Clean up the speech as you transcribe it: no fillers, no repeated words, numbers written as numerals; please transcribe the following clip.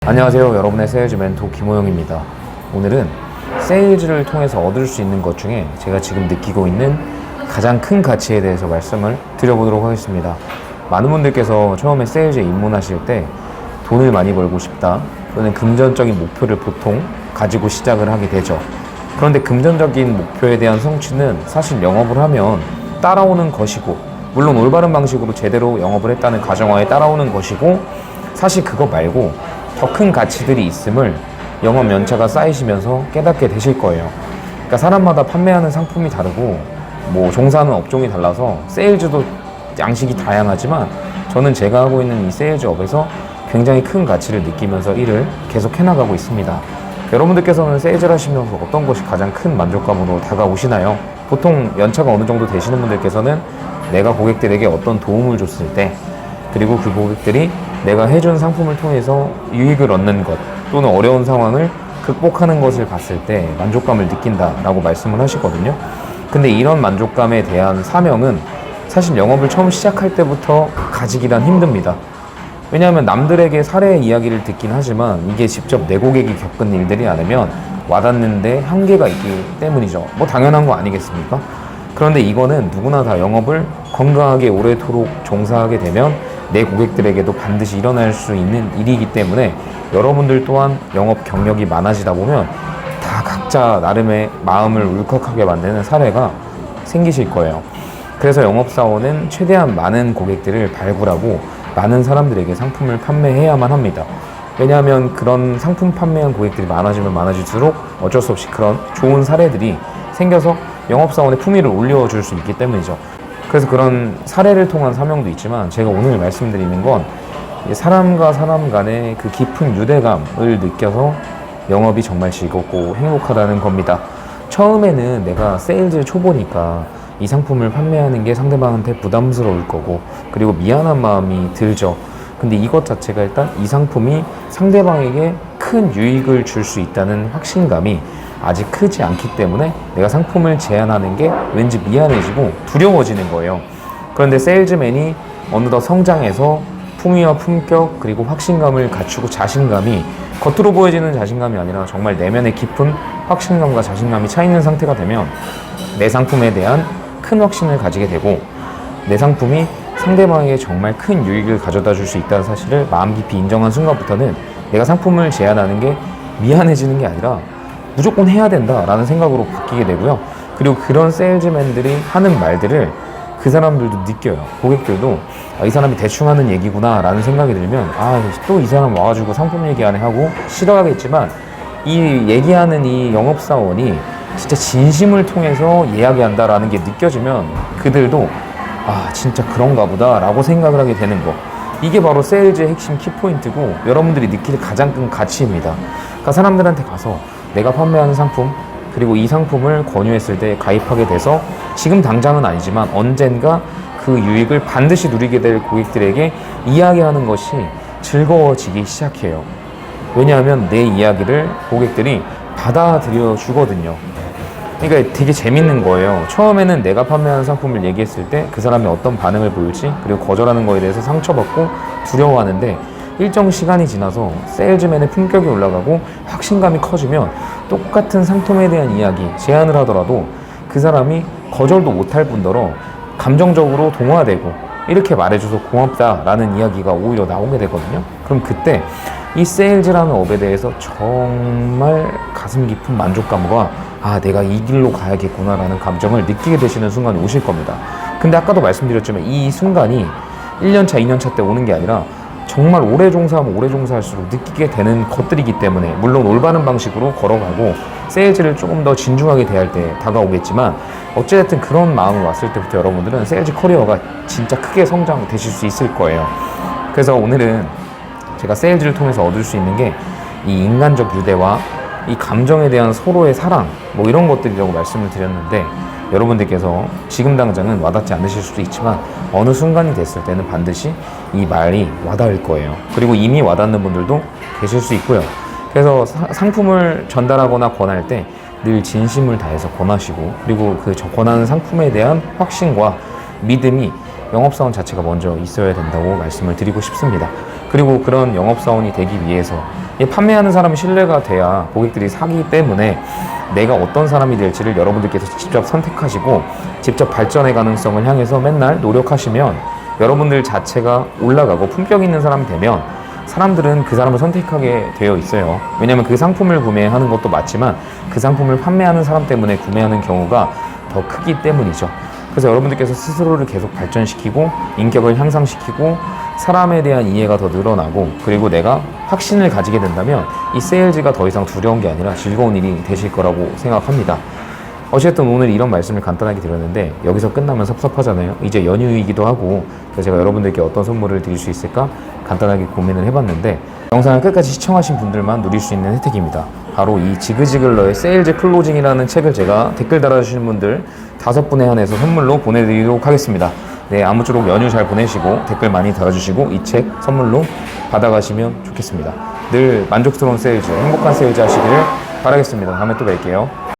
안녕하세요. 여러분의 세일즈 멘토 김호영입니다. 오늘은 세일즈를 통해서 얻을 수 있는 것 중에 제가 지금 느끼고 있는 가장 큰 가치에 대해서 말씀을 드려보도록 하겠습니다. 많은 분들께서 처음에 세일즈에 입문하실 때 돈을 많이 벌고 싶다 또는 금전적인 목표를 보통 가지고 시작을 하게 되죠. 그런데 금전적인 목표에 대한 성취는 사실 영업을 하면 따라오는 것이고, 물론 올바른 방식으로 제대로 영업을 했다는 가정하에 따라오는 것이고, 사실 그거 말고 더 큰 가치들이 있음을 영업 연차가 쌓이시면서 깨닫게 되실 거예요. 그러니까 사람마다 판매하는 상품이 다르고 종사하는 업종이 달라서 세일즈도 양식이 다양하지만, 저는 제가 하고 있는 이 세일즈 업에서 굉장히 큰 가치를 느끼면서 일을 계속 해나가고 있습니다. 여러분들께서는 세일즈를 하시면서 어떤 것이 가장 큰 만족감으로 다가오시나요? 보통 연차가 어느 정도 되시는 분들께서는 내가 고객들에게 어떤 도움을 줬을 때, 그리고 그 고객들이 내가 해준 상품을 통해서 유익을 얻는 것 또는 어려운 상황을 극복하는 것을 봤을 때 만족감을 느낀다라고 말씀을 하시거든요. 근데 이런 만족감에 대한 사명은 사실 영업을 처음 시작할 때부터 가지기란 힘듭니다. 왜냐하면 남들에게 사례의 이야기를 듣긴 하지만 이게 직접 내 고객이 겪은 일들이 아니면 와닿는데 한계가 있기 때문이죠. 당연한 거 아니겠습니까? 그런데 이거는 누구나 다 영업을 건강하게 오래도록 종사하게 되면 내 고객들에게도 반드시 일어날 수 있는 일이기 때문에, 여러분들 또한 영업 경력이 많아지다 보면 다 각자 나름의 마음을 울컥하게 만드는 사례가 생기실 거예요. 그래서 영업사원은 최대한 많은 고객들을 발굴하고 많은 사람들에게 상품을 판매해야만 합니다. 왜냐하면 그런 상품 판매한 고객들이 많아지면 많아질수록 어쩔 수 없이 그런 좋은 사례들이 생겨서 영업사원의 품위를 올려줄 수 있기 때문이죠. 그래서 그런 사례를 통한 사명도 있지만, 제가 오늘 말씀드리는 건 사람과 사람 간의 그 깊은 유대감을 느껴서 영업이 정말 즐겁고 행복하다는 겁니다. 처음에는 내가 세일즈 초보니까 이 상품을 판매하는 게 상대방한테 부담스러울 거고, 그리고 미안한 마음이 들죠. 근데 이것 자체가 일단 이 상품이 상대방에게 큰 유익을 줄 수 있다는 확신감이 아직 크지 않기 때문에 내가 상품을 제안하는 게 왠지 미안해지고 두려워지는 거예요. 그런데 세일즈맨이 어느덧 성장해서 품위와 품격 그리고 확신감을 갖추고 자신감이, 겉으로 보여지는 자신감이 아니라 정말 내면의 깊은 확신감과 자신감이 차 있는 상태가 되면 내 상품에 대한 큰 확신을 가지게 되고, 내 상품이 상대방에게 정말 큰 유익을 가져다 줄 수 있다는 사실을 마음 깊이 인정한 순간부터는 내가 상품을 제안하는 게 미안해지는 게 아니라 무조건 해야 된다라는 생각으로 바뀌게 되고요. 그리고 그런 세일즈맨들이 하는 말들을 그 사람들도 느껴요. 고객들도 이 사람이 대충 하는 얘기구나 라는 생각이 들면, 또 이 사람 와가지고 상품 얘기하네 하고 싫어하겠지만, 이 얘기하는 이 영업사원이 진짜 진심을 통해서 이야기한다라는 게 느껴지면 그들도 진짜 그런가 보다 라고 생각을 하게 되는 거. 이게 바로 세일즈의 핵심 키포인트고, 여러분들이 느낄 가장 큰 가치입니다. 그러니까 사람들한테 가서 내가 판매하는 상품, 그리고 이 상품을 권유했을 때 가입하게 돼서 지금 당장은 아니지만 언젠가 그 유익을 반드시 누리게 될 고객들에게 이야기하는 것이 즐거워지기 시작해요. 왜냐하면 내 이야기를 고객들이 받아들여 주거든요. 그러니까 되게 재밌는 거예요. 처음에는 내가 판매하는 상품을 얘기했을 때 그 사람이 어떤 반응을 보일지, 그리고 거절하는 거에 대해서 상처받고 두려워하는데, 일정 시간이 지나서 세일즈맨의 품격이 올라가고 확신감이 커지면 똑같은 상품에 대한 이야기, 제안을 하더라도 그 사람이 거절도 못할 뿐더러 감정적으로 동화되고 이렇게 말해줘서 고맙다라는 이야기가 오히려 나오게 되거든요. 그럼 그때 이 세일즈라는 업에 대해서 정말 가슴 깊은 만족감과 내가 이 길로 가야겠구나 라는 감정을 느끼게 되시는 순간이 오실 겁니다. 근데 아까도 말씀드렸지만 이 순간이 1년차, 2년차 때 오는 게 아니라 정말 오래 종사하면 오래 종사할수록 느끼게 되는 것들이기 때문에, 물론 올바른 방식으로 걸어가고 세일즈를 조금 더 진중하게 대할 때 다가오겠지만, 어찌됐든 그런 마음이 왔을 때부터 여러분들은 세일즈 커리어가 진짜 크게 성장되실 수 있을 거예요. 그래서 오늘은 제가 세일즈를 통해서 얻을 수 있는 게 이 인간적 유대와 이 감정에 대한 서로의 사랑, 이런 것들이라고 말씀을 드렸는데, 여러분들께서 지금 당장은 와닿지 않으실 수도 있지만 어느 순간이 됐을 때는 반드시 이 말이 와닿을 거예요. 그리고 이미 와닿는 분들도 계실 수 있고요. 그래서 상품을 전달하거나 권할 때 늘 진심을 다해서 권하시고, 그리고 그 권하는 상품에 대한 확신과 믿음이 영업사원 자체가 먼저 있어야 된다고 말씀을 드리고 싶습니다. 그리고 그런 영업사원이 되기 위해서 이 판매하는 사람이 신뢰가 돼야 고객들이 사기 때문에 내가 어떤 사람이 될지를 여러분들께서 직접 선택하시고 직접 발전의 가능성을 향해서 맨날 노력하시면 여러분들 자체가 올라가고 품격 있는 사람이 되면 사람들은 그 사람을 선택하게 되어 있어요. 왜냐하면 그 상품을 구매하는 것도 맞지만 그 상품을 판매하는 사람 때문에 구매하는 경우가 더 크기 때문이죠. 그래서 여러분들께서 스스로를 계속 발전시키고 인격을 향상시키고 사람에 대한 이해가 더 늘어나고 그리고 내가 확신을 가지게 된다면 이 세일즈가 더 이상 두려운 게 아니라 즐거운 일이 되실 거라고 생각합니다. 어쨌든 오늘 이런 말씀을 간단하게 드렸는데 여기서 끝나면 섭섭하잖아요. 이제 연휴이기도 하고 그래서 제가 여러분들께 어떤 선물을 드릴 수 있을까 간단하게 고민을 해봤는데 영상을 끝까지 시청하신 분들만 누릴 수 있는 혜택입니다. 바로 이 지그지글러의 세일즈 클로징이라는 책을 제가 댓글 달아주시는 분들 5분에 한해서 선물로 보내드리도록 하겠습니다. 네, 아무쪼록 연휴 잘 보내시고 댓글 많이 달아주시고 이 책 선물로 받아가시면 좋겠습니다. 늘 만족스러운 세일즈, 행복한 세일즈 하시기를 바라겠습니다. 다음에 또 뵐게요.